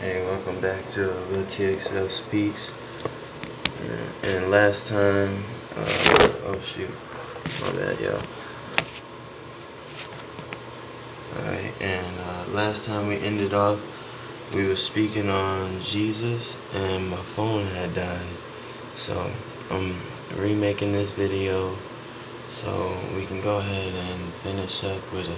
Hey, welcome back to LiltXL Speaks. And last time, oh shoot, my bad, y'all. Alright, and last time we ended off, we were speaking on Jesus, and my phone had died. So I'm remaking this video so we can go ahead and finish up with it.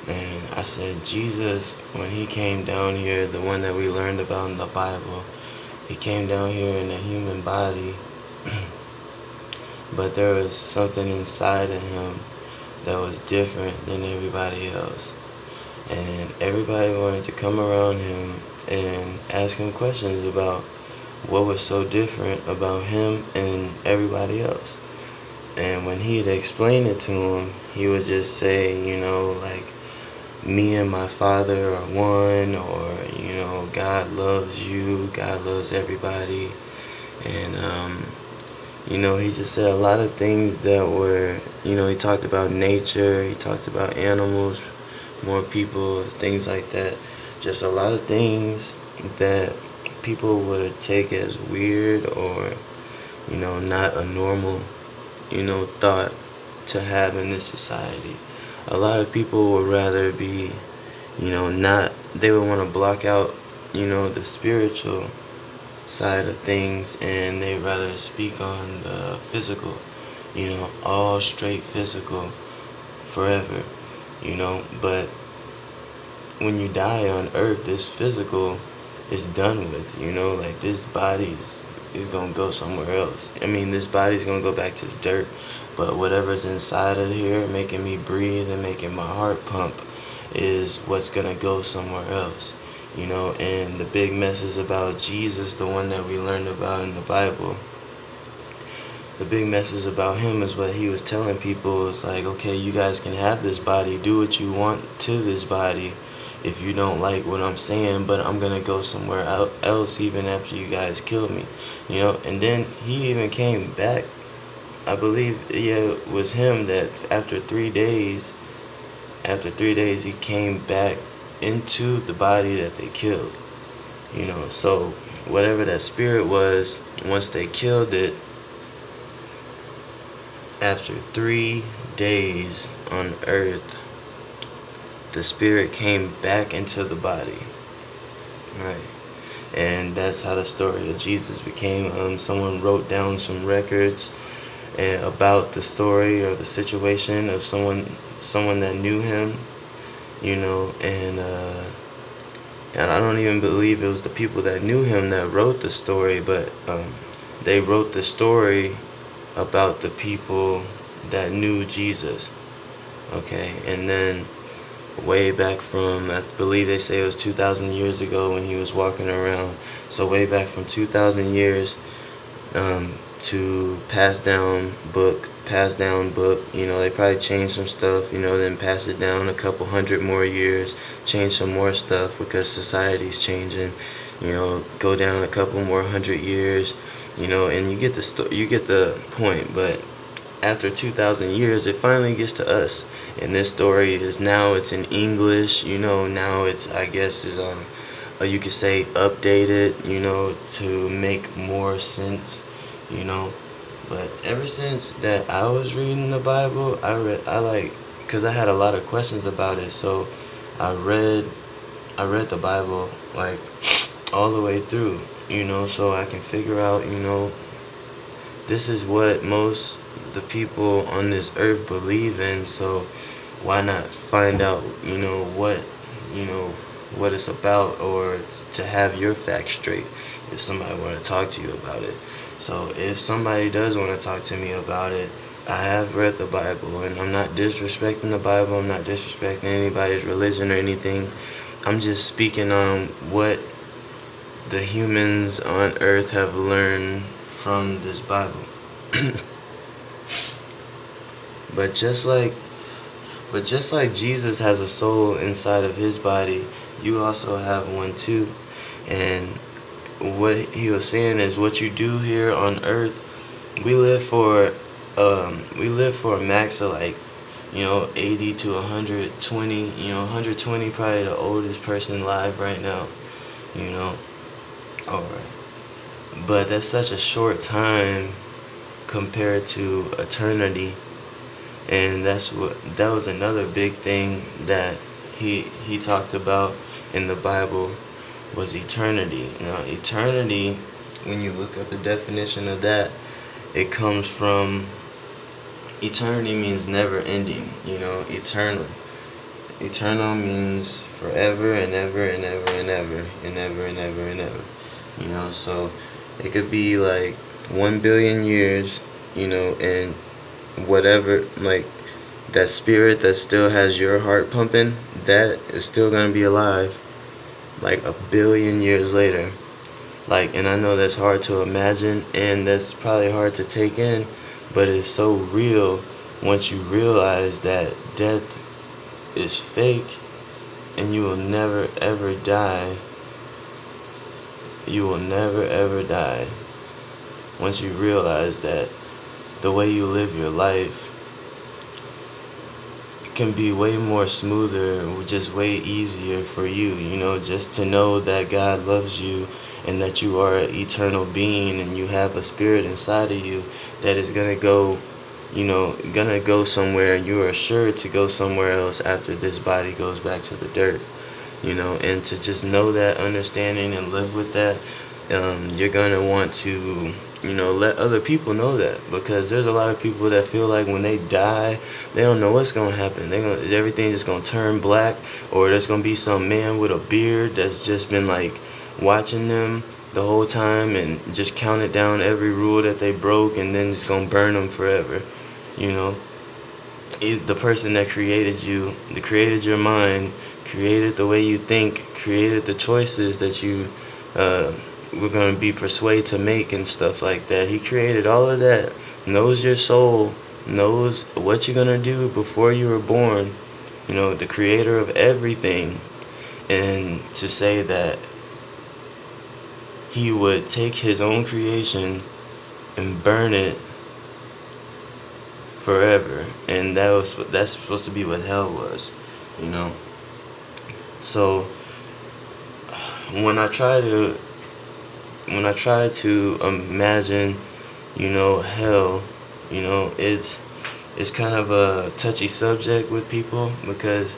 And I said, Jesus, when he came down here, the one that we learned about in the Bible, he came down here in a human body, but there was something inside of him that was different than everybody else. And everybody wanted to come around him and ask him questions about what was so different about him and everybody else. And when he'd explain it to him, he would just say, like, me and my father are one, or, God loves you, God loves everybody. And, he just said a lot of things that were, he talked about nature, he talked about animals, more people, things like that. Just a lot of things that people would take as weird or, not a normal, thought to have in this society. A lot of people would rather be, they would want to block out, the spiritual side of things, and they'd rather speak on the physical, all straight physical forever, but when you die on earth, this physical is done with, like this is gonna go somewhere else. I mean, this body's gonna go back to the dirt, but whatever's inside of here making me breathe and making my heart pump is what's gonna go somewhere else. And the big message about Jesus, the one that we learned about in the Bible, the big message about him is what he was telling people. It's like, okay, you guys can have this body, do what you want to this body if you don't like what I'm saying, but I'm gonna go somewhere else even after you guys kill me. And then he even came back. I believe, yeah, it was him that after 3 days he came back into the body that they killed. So whatever that spirit was, once they killed it, after 3 days on earth, the spirit came back into the body. Right. And that's how the story of Jesus became. Someone wrote down some records about the story or the situation of someone that knew him, and I don't even believe it was the people that knew him that wrote the story, but they wrote the story about the people that knew Jesus. Okay, and then way back from, I believe they say it was 2,000 years ago when he was walking around. So way back from 2,000 years to pass down book. They probably changed some stuff, then pass it down a couple hundred more years, change some more stuff because society's changing, go down a couple more 100 years, and you get the point. But after 2,000 years, it finally gets to us, and this story is now it's in English. Now it's, I guess, is you could say updated, to make more sense, you know. But ever since that I was reading the Bible, because I had a lot of questions about it, so I read the Bible like all the way through, so I can figure out, this is what most the people on this earth believe in, so why not find out, you know, what it's about, or to have your facts straight if somebody want to talk to you about it. So if somebody does want to talk to me about it, I have read the Bible, and I'm not disrespecting the Bible, I'm not disrespecting anybody's religion or anything. I'm just speaking on what the humans on earth have learned from this Bible. But just like Jesus has a soul inside of his body, you also have one too. And what he was saying is, what you do here on earth, we live for a max of, like, 80 to 120, 120 probably the oldest person alive right now. you know. Alright. But that's such a short time compared to eternity. And that was another big thing that he talked about in the Bible was eternity. Now eternity, when you look up the definition of that, it comes from eternity means never ending, eternal. Eternal means forever and ever and ever and ever and ever and ever and ever. So it could be like 1 billion years, and whatever, like that spirit that still has your heart pumping, that is still gonna be alive like 1 billion years later. Like, and I know that's hard to imagine and that's probably hard to take in, but it's so real once you realize that death is fake and you will never ever die. You will never ever die once you realize that the way you live your life can be way more smoother, just way easier for you, just to know that God loves you and that you are an eternal being and you have a spirit inside of you that is gonna go somewhere, and you are sure to go somewhere else after this body goes back to the dirt. And to just know that understanding and live with that, you're gonna want to, let other people know that, because there's a lot of people that feel like when they die, they don't know what's gonna happen. Everything's just gonna turn black, or there's gonna be some man with a beard that's just been like watching them the whole time and just counted down every rule that they broke, and then it's gonna burn them forever. You know, the person that created you, that created your mind, created the way you think, created the choices that you were going to be persuaded to make and stuff like that. He created all of that, knows your soul, knows what you're going to do before you were born, the creator of everything. And to say that he would take his own creation and burn it forever, and that's supposed to be what hell was, you know. So when I try to imagine, hell, it's kind of a touchy subject with people, because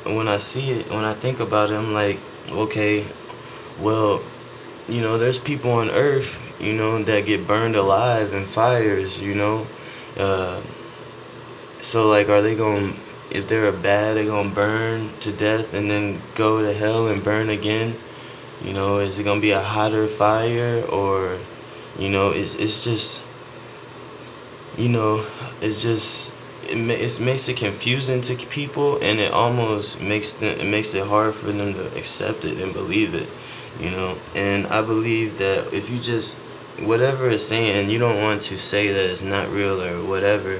when I see it, when I think about it, I'm like, okay, well, there's people on earth, that get burned alive in fires, uh, so like, are they going, if they're bad, they gonna burn to death and then go to hell and burn again? Is it gonna be a hotter fire, or, it's just, you know, it's just, it makes it confusing to people, and it almost makes it hard for them to accept it and believe it, And I believe that if you just, whatever it's saying, you don't want to say that it's not real or whatever,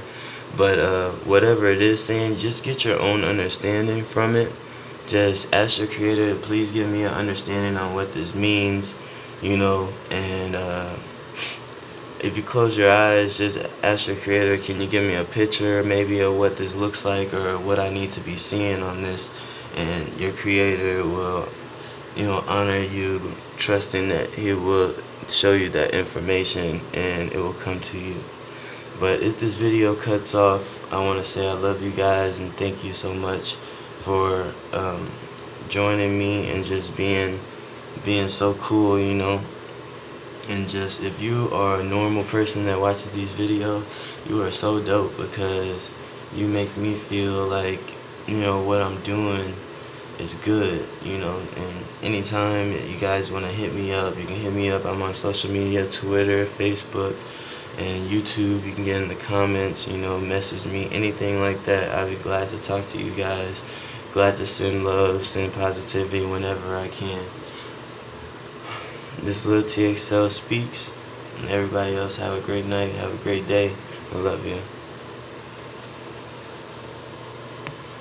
but whatever it is saying, just get your own understanding from it. Just ask your creator, please give me an understanding on what this means, and if you close your eyes, just ask your creator, can you give me a picture maybe of what this looks like or what I need to be seeing on this? And your creator will, honor you, trusting that he will show you that information and it will come to you. But if this video cuts off, I want to say I love you guys and thank you so much for joining me and just being so cool, And just, if you are a normal person that watches these videos, you are so dope, because you make me feel like, what I'm doing is good, And anytime you guys want to hit me up, you can hit me up. I'm on social media, Twitter, Facebook, and YouTube. You can get in the comments, message me, anything like that. I'll be glad to talk to you guys. Glad to send love, send positivity whenever I can. This LiltXL speaks, and everybody else have a great night, have a great day. I love you.